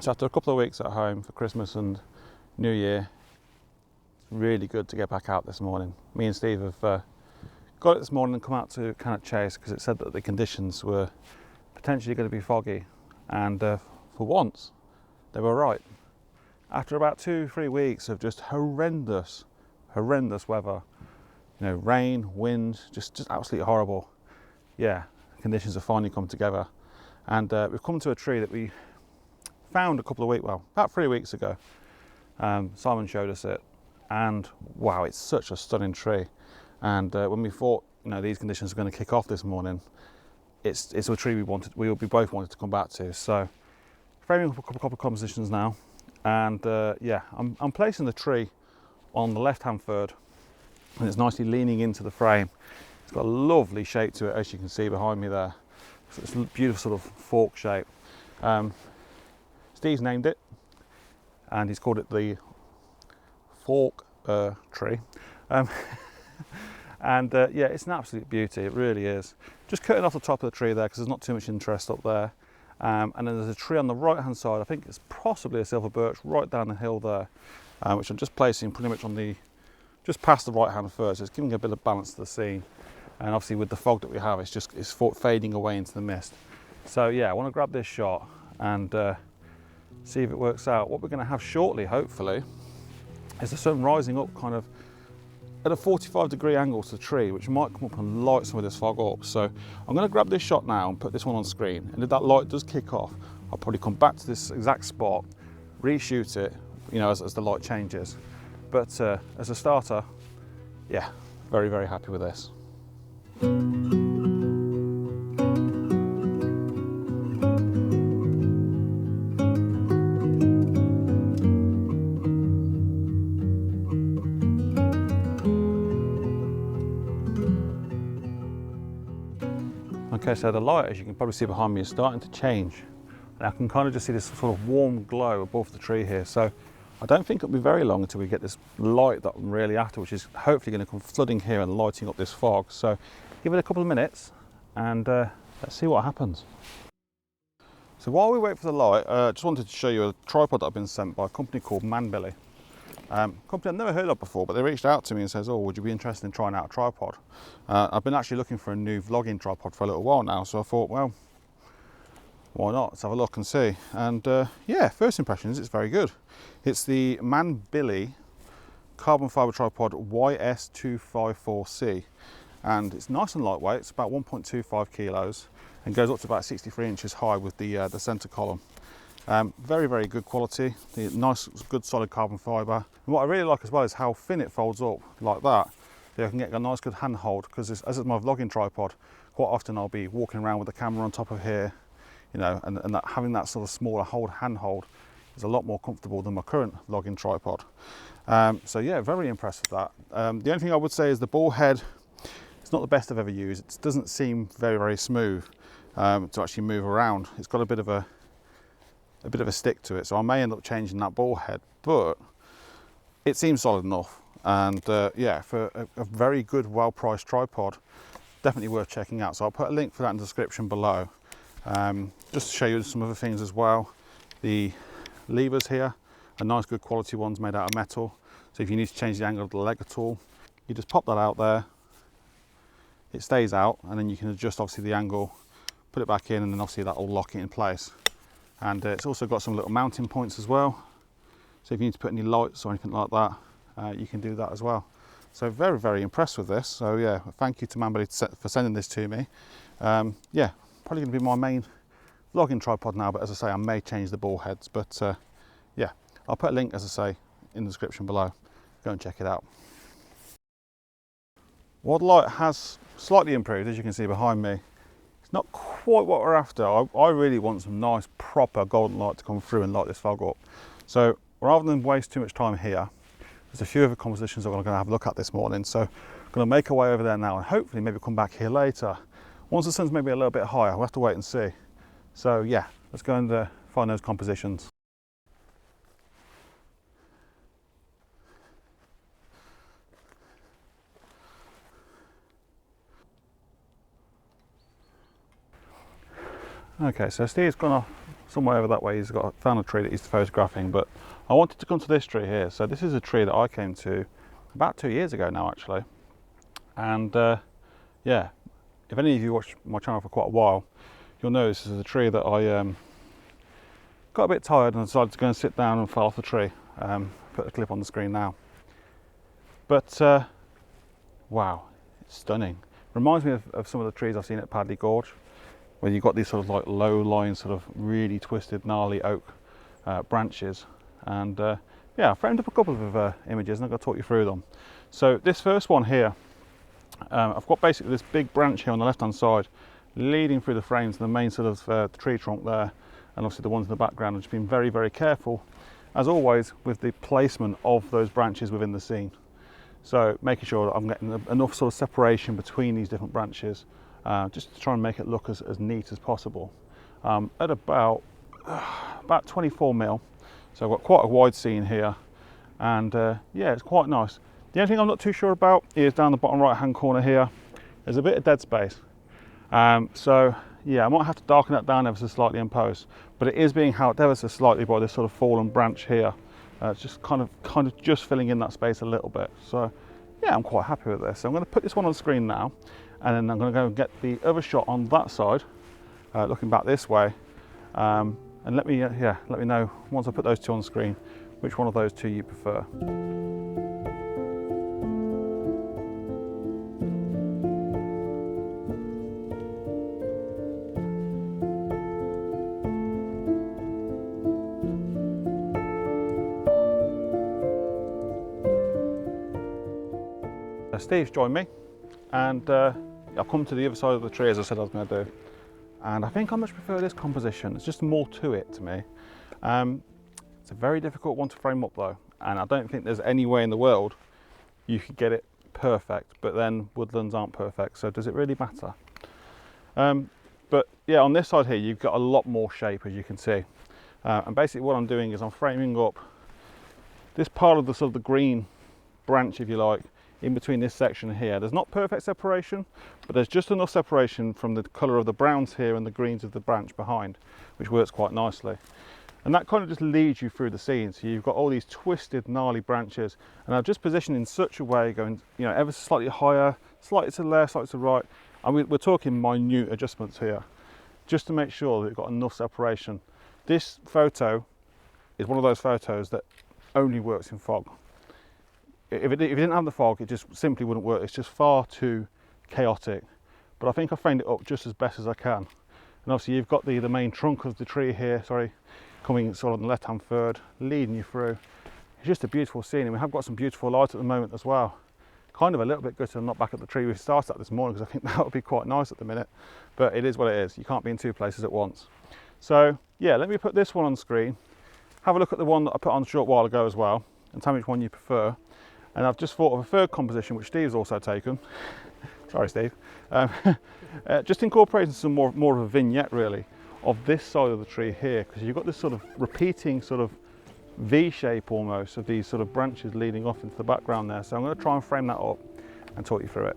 So after a couple of weeks at home for Christmas and New Year, it's really good to get back out this morning. Me and Steve have got it this morning and come out to Cannock Chase because it said that the conditions were potentially going to be foggy, and for once they were right. After about 2-3 weeks of just horrendous weather, you know, rain, wind, just absolutely horrible. Yeah, conditions have finally come together, and we've come to a tree that we found about 3 weeks ago. Simon showed us it, and wow, it's such a stunning tree. And when we thought, you know, these conditions are going to kick off this morning, it's a tree we both wanted to come back to. So framing up a couple of compositions now, and yeah, I'm placing the tree on the left-hand third, and it's nicely leaning into the frame. It's got a lovely shape to it, as you can see behind me there. So it's a beautiful sort of fork shape. Steve's named it, and he's called it the fork tree. And yeah, it's an absolute beauty, it really is. Just cutting off the top of the tree there because there's not too much interest up there. And then there's a tree on the right hand side, I think it's possibly a silver birch, right down the hill there, which I'm just placing pretty much on just past the right hand first. So it's giving a bit of balance to the scene. And obviously with the fog that we have, it's fading away into the mist. So yeah, I want to grab this shot and see if it works out. What we're going to have shortly, hopefully, is the sun rising up kind of at a 45-degree angle to the tree, which might come up and light some of this fog up. So I'm going to grab this shot now and put this one on screen, and if that light does kick off, I'll probably come back to this exact spot, reshoot it, you know, as the light changes. But as a starter, yeah, very happy with this. Okay, so the light, as you can probably see behind me, is starting to change. And I can kind of just see this sort of warm glow above the tree here. So I don't think it'll be very long until we get this light that I'm really after, which is hopefully going to come flooding here and lighting up this fog. So give it a couple of minutes and let's see what happens. So while we wait for the light, I just wanted to show you a tripod that I've been sent by a company called Manbily. Company I've never heard of before, but they reached out to me and says, oh, would you be interested in trying out a tripod? I've been actually looking for a new vlogging tripod for a little while now, so I thought, well, why not? Let's have a look and see. And yeah, first impressions, it's very good. It's the Manbily carbon fibre tripod YS-254C, and it's nice and lightweight. It's about 1.25 kilos and goes up to about 63 inches high with the centre column. Very good quality, nice good solid carbon fibre. And what I really like as well is how thin it folds up like that. So I can get a nice good handhold, because as it's my vlogging tripod, quite often I'll be walking around with the camera on top of here, you know, and having that sort of smaller handhold is a lot more comfortable than my current vlogging tripod. So yeah, very impressed with that. The only thing I would say is the ball head, it's not the best I've ever used. It doesn't seem very smooth to actually move around. It's got a bit of a stick to it, so I may end up changing that ball head, but it seems solid enough. And yeah, for a very good, well-priced tripod, definitely worth checking out. So I'll put a link for that in the description below, just to show you some other things as well. The levers here are nice, good quality ones made out of metal. So if you need to change the angle of the leg at all, you just pop that out there. It stays out, and then you can adjust obviously the angle, put it back in, and then obviously that will lock it in place. And it's also got some little mounting points as well. So if you need to put any lights or anything like that, you can do that as well. So very impressed with this. So yeah, thank you to Manbily for sending this to me. Yeah, probably going to be my main vlogging tripod now, but as I say, I may change the ball heads. But yeah, I'll put a link, as I say, in the description below. Go and check it out. While the light has slightly improved, as you can see behind me, it's not quite what we're after. I really want some nice proper golden light to come through and light this fog up. So rather than waste too much time here, there's a few other compositions I'm going to have a look at this morning. So I'm going to make our way over there now and hopefully maybe come back here later. Once the sun's maybe a little bit higher, we'll have to wait and see. So yeah, let's go and find those compositions. Okay, so Steve's gone off somewhere over that way he's found a tree that he's photographing, but I wanted to come to this tree here. So this is a tree that I came to about 2 years ago now actually, and yeah, if any of you watch my channel for quite a while, you'll know this is a tree that I got a bit tired and decided to go and sit down and fell off the tree. Put the clip on the screen now, but wow, it's stunning. Reminds me of some of the trees I've seen at Padley Gorge, where you've got these sort of like low-lying, sort of really twisted, gnarly oak branches. And yeah, I framed up a couple of images and I'm going to talk you through them. So this first one here, I've got basically this big branch here on the left-hand side, leading through the frames, the main sort of the tree trunk there, and obviously the ones in the background. I've just been very, very careful, as always, with the placement of those branches within the scene. So making sure that I'm getting enough sort of separation between these different branches, just to try and make it look as neat as possible. At about 24 mil, so I've got quite a wide scene here, and yeah, it's quite nice. The only thing I'm not too sure about is down the bottom right hand corner here, there's a bit of dead space. So yeah, I might have to darken that down ever so slightly in post, but it is being helped ever so slightly by this sort of fallen branch here. It's just kind of just filling in that space a little bit. So yeah, I'm quite happy with this. So I'm going to put this one on the screen now, and then I'm going to go and get the other shot on that side, looking back this way, and let me know once I put those two on the screen which one of those two you prefer. Steve's joined me, and I've come to the other side of the tree as I said I was going to do, and I think I much prefer this composition. There's just more to it to me. It's a very difficult one to frame up though, and I don't think there's any way in the world you could get it perfect, but then woodlands aren't perfect, so does it really matter? But yeah, on this side here you've got a lot more shape, as you can see, and basically what I'm doing is I'm framing up this part of the sort of the green branch, if you like, in between this section here. There's not perfect separation, but there's just enough separation from the colour of the browns here and the greens of the branch behind, which works quite nicely. And that kind of just leads you through the scene. So you've got all these twisted, gnarly branches, and I've just positioned in such a way, going, you know, ever so slightly higher, slightly to the left, slightly to the right. And we're talking minute adjustments here, just to make sure that we've got enough separation. This photo is one of those photos that only works in fog. If it didn't have the fog, it just simply wouldn't work. It's just far too chaotic. But I think I framed it up just as best as I can. And obviously you've got the main trunk of the tree here, coming sort of on the left hand third, leading you through. It's just a beautiful scene, and we have got some beautiful light at the moment as well. Kind of a little bit gutted I'm not back at the tree we started at this morning, because I think that would be quite nice at the minute. But it is what it is. You can't be in two places at once. So yeah, let me put this one on screen. Have a look at the one that I put on a short while ago as well, and tell me which one you prefer. And I've just thought of a third composition, which Steve's also taken. Sorry, Steve. Just incorporating some more of a vignette, really, of this side of the tree here, because you've got this sort of repeating sort of V shape almost of these sort of branches leading off into the background there. So I'm going to try and frame that up and talk you through it.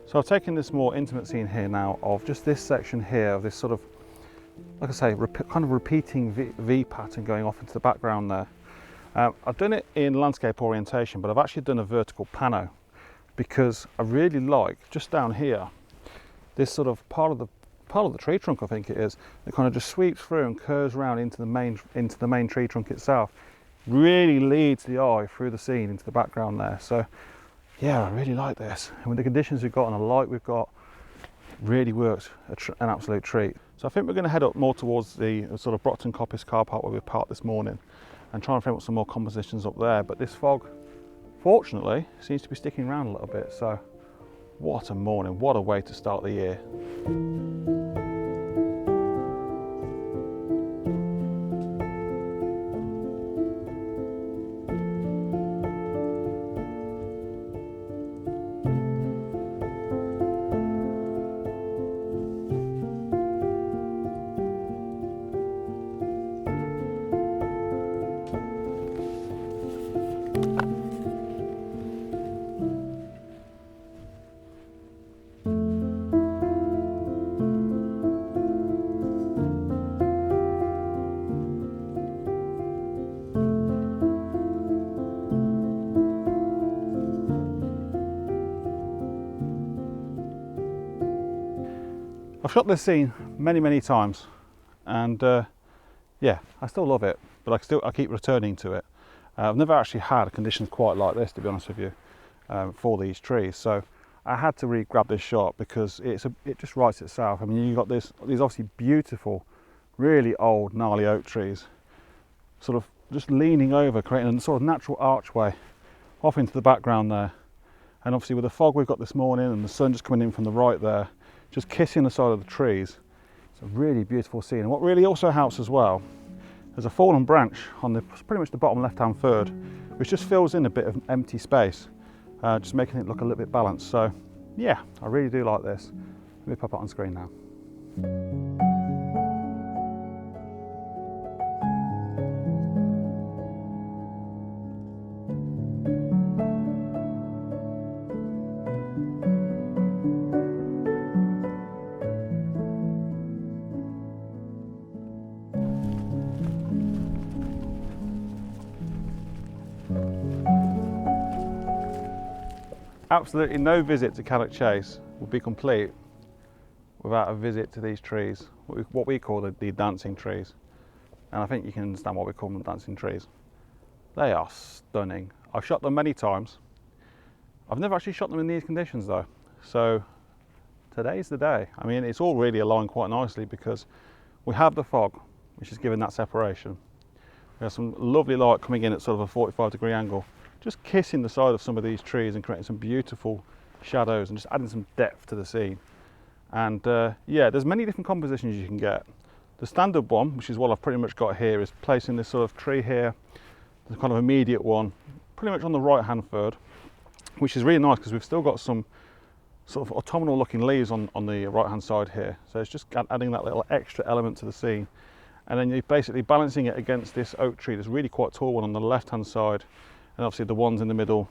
So I've taken this more intimate scene here now of just this section here of this sort of, like I say, kind of repeating V pattern going off into the background there. I've done it in landscape orientation, but I've actually done a vertical pano, because I really like, just down here, this sort of part of the tree trunk, I think it is, that kind of just sweeps through and curves around into the main tree trunk itself. Really leads the eye through the scene into the background there. So yeah, I really like this, and with the conditions we've got and the light we've got, really works an absolute treat. So I think we're going to head up more towards the sort of Brockton Coppice car park where we parked this morning, and try and frame up some more compositions up there. But this fog, fortunately, seems to be sticking around a little bit. So what a morning, what a way to start the year. shot this scene many times, and yeah, I still love it, but I keep returning to it. I've never actually had conditions quite like this, to be honest with you, for these trees. So I had to really grab this shot because it just writes itself. I mean, you've got these obviously beautiful, really old, gnarly oak trees, sort of just leaning over, creating a sort of natural archway off into the background there. And obviously with the fog we've got this morning and the sun just coming in from the right there, just kissing the side of the trees, it's a really beautiful scene. And what really also helps as well, there's a fallen branch on pretty much the bottom left-hand third, which just fills in a bit of empty space, just making it look a little bit balanced. So yeah, I really do like this. Let me pop it on screen now. Absolutely no visit to Cannock Chase would be complete without a visit to these trees, what we call the dancing trees. And I think you can understand why we call them dancing trees. They are stunning. I've shot them many times. I've never actually shot them in these conditions though. So today's the day. I mean, it's all really aligned quite nicely because we have the fog, which is giving that separation. We have some lovely light coming in at sort of a 45-degree angle, just kissing the side of some of these trees and creating some beautiful shadows and just adding some depth to the scene. And yeah, there's many different compositions you can get. The standard one, which is what I've pretty much got here, is placing this sort of tree here, the kind of immediate one, pretty much on the right hand third, which is really nice because we've still got some sort of autumnal looking leaves on the right hand side here. So it's just adding that little extra element to the scene. And then you're basically balancing it against this oak tree, this really quite tall one on the left hand side, and obviously the ones in the middle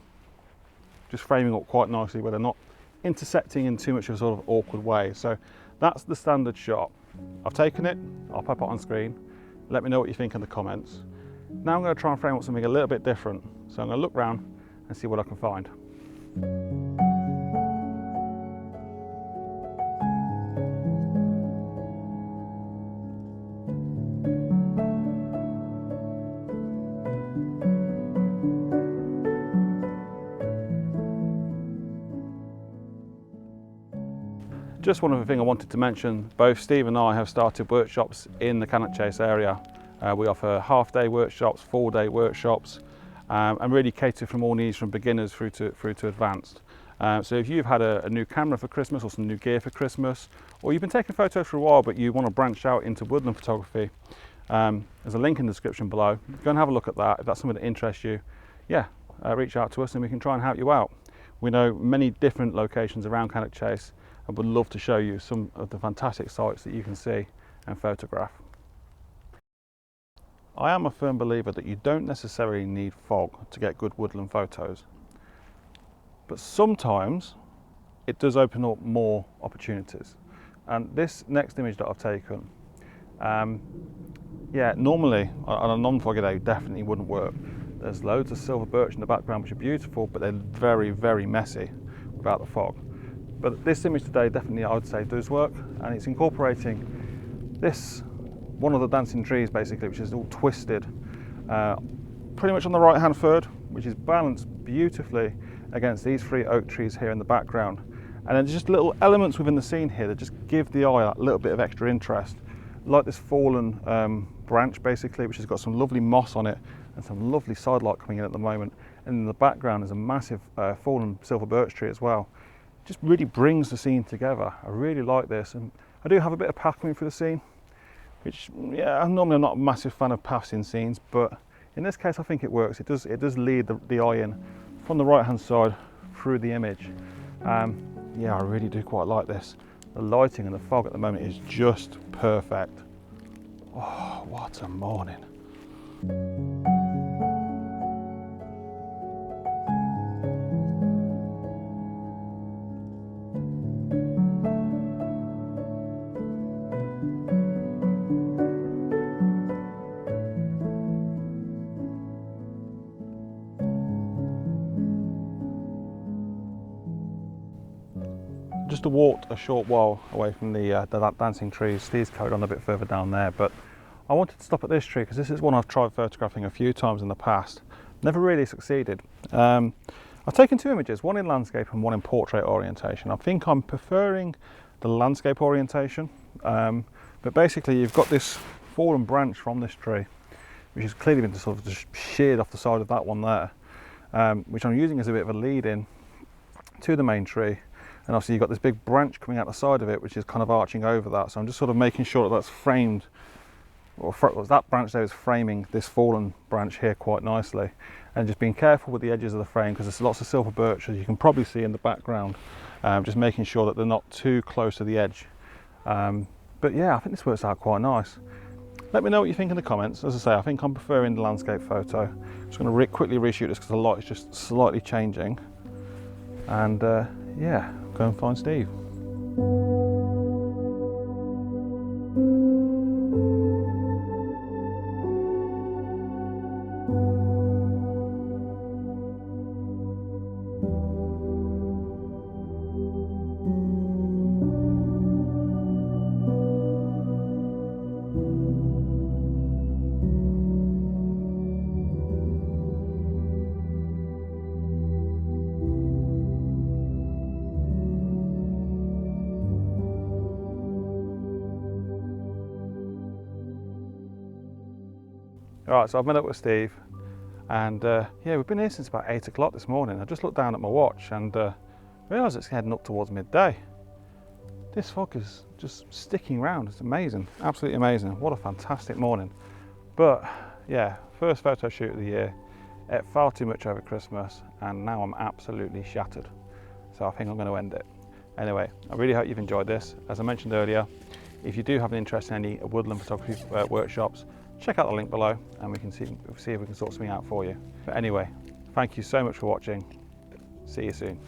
just framing up quite nicely where they're not intersecting in too much of a sort of awkward way. So that's the standard shot. I've taken it, I'll pop it on screen. Let me know what you think in the comments. Now I'm going to try and frame up something a little bit different. So I'm going to look around and see what I can find. Just one other thing I wanted to mention, both Steve and I have started workshops in the Cannock Chase area. We offer half-day workshops, full-day workshops, and really cater from all needs from beginners through to advanced. So if you've had a new camera for Christmas or some new gear for Christmas, or you've been taking photos for a while but you want to branch out into woodland photography, there's a link in the description below. Go and have a look at that. If that's something that interests you, yeah, reach out to us and we can try and help you out. We know many different locations around Cannock Chase, and would love to show you some of the fantastic sites that you can see and photograph. I am a firm believer that you don't necessarily need fog to get good woodland photos, but sometimes it does open up more opportunities. And this next image that I've taken, yeah, normally on a non-foggy day definitely wouldn't work. There's loads of silver birch in the background which are beautiful, but they're very messy without the fog. But this image today definitely I would say does work, and it's incorporating this, one of the dancing trees basically, which is all twisted, pretty much on the right hand third, which is balanced beautifully against these three oak trees here in the background. And then just little elements within the scene here that just give the eye that little bit of extra interest, like this fallen branch basically, which has got some lovely moss on it and some lovely side light coming in at the moment. And in the background is a massive fallen silver birch tree as well. Just really brings the scene together. I really like this, and I do have a bit of path coming through the scene, which, yeah, I'm normally not a massive fan of paths in scenes, but in this case I think it works. It does lead the eye in from the right hand side through the image. Yeah, I really do quite like this. The lighting and the fog at the moment is just perfect. Oh, what a morning. Just just walked a short while away from the dancing trees. Steve's carried on a bit further down there, but I wanted to stop at this tree because this is one I've tried photographing a few times in the past. Never really succeeded. I've taken two images, one in landscape and one in portrait orientation. I think I'm preferring the landscape orientation, but basically you've got this fallen branch from this tree, which has clearly been sort of just sheared off the side of that one there, which I'm using as a bit of a lead in to the main tree. And obviously you've got this big branch coming out the side of it, which is kind of arching over that. So I'm just sort of making sure that that's framed, or that branch there is framing this fallen branch here quite nicely. And just being careful with the edges of the frame, because there's lots of silver birch, as you can probably see in the background. Just making sure that they're not too close to the edge. But yeah, I think this works out quite nice. Let me know what you think in the comments. As I say, I think I'm preferring the landscape photo. I'm just going to quickly reshoot this because the light is just slightly changing. And yeah, go and find Steve. Alright, so I've met up with Steve, and yeah, we've been here since about 8 o'clock this morning. I just looked down at my watch and realised it's heading up towards midday. This fog is just sticking around. It's amazing, absolutely amazing. What a fantastic morning. But yeah, first photo shoot of the year. Ate far too much over Christmas and now I'm absolutely shattered. So I think I'm going to end it. Anyway, I really hope you've enjoyed this. As I mentioned earlier, if you do have an interest in any woodland photography workshops, check out the link below and we can see if we can sort something out for you. But anyway, thank you so much for watching. See you soon.